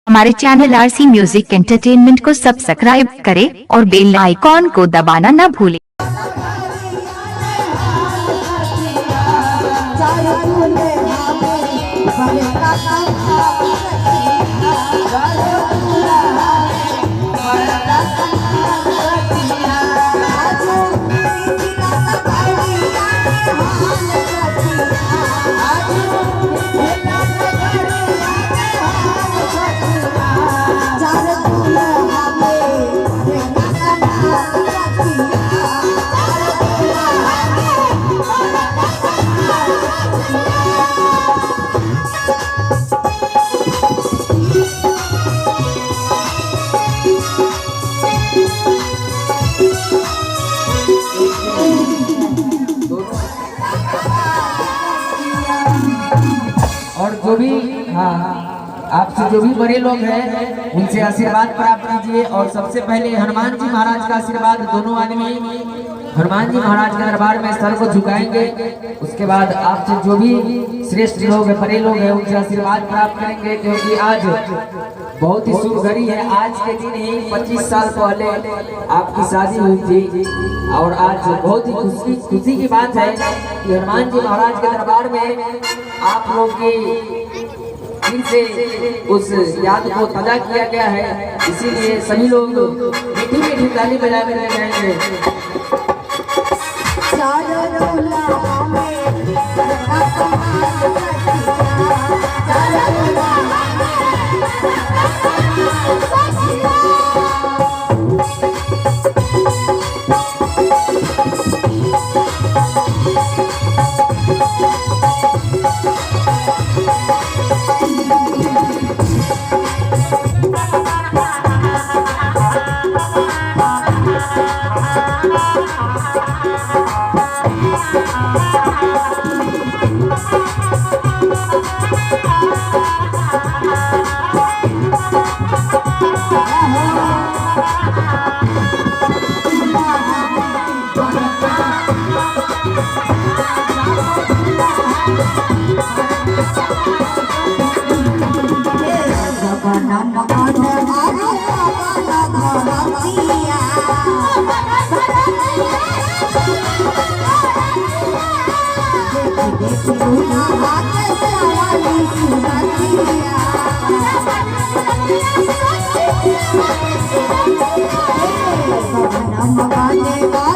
हमारे चैनल आरसी music entertainment को subscribe करें और बेल आइकॉन को दबाना न भूलें। और जो भी आपसे जो भी बड़े लोग हैं उनसे आशीर्वाद प्राप्त कीजिए। और सबसे पहले हनुमान जी महाराज का आशीर्वाद, दोनों आदमी हनुमान जी महाराज के दरबार में सर को झुकाएंगे। उसके बाद आपसे जो भी श्रेष्ठ लोग हैं, बड़े लोग हैं, उनसे आशीर्वाद प्राप्त करेंगे, क्योंकि आज बहुत ही शुभ घड़ी है। आज के दिन ही 25 साल पहले आपकी शादी हुई थी और आज बहुत ही खुशी की बात है कि हनुमान जी महाराज के दरबार में आप लोग की दिल से उस याद को ताजा किया गया है। इसीलिए सभी लोग मीठी मीठी ताली बजा कर जाएंगे। Namaste.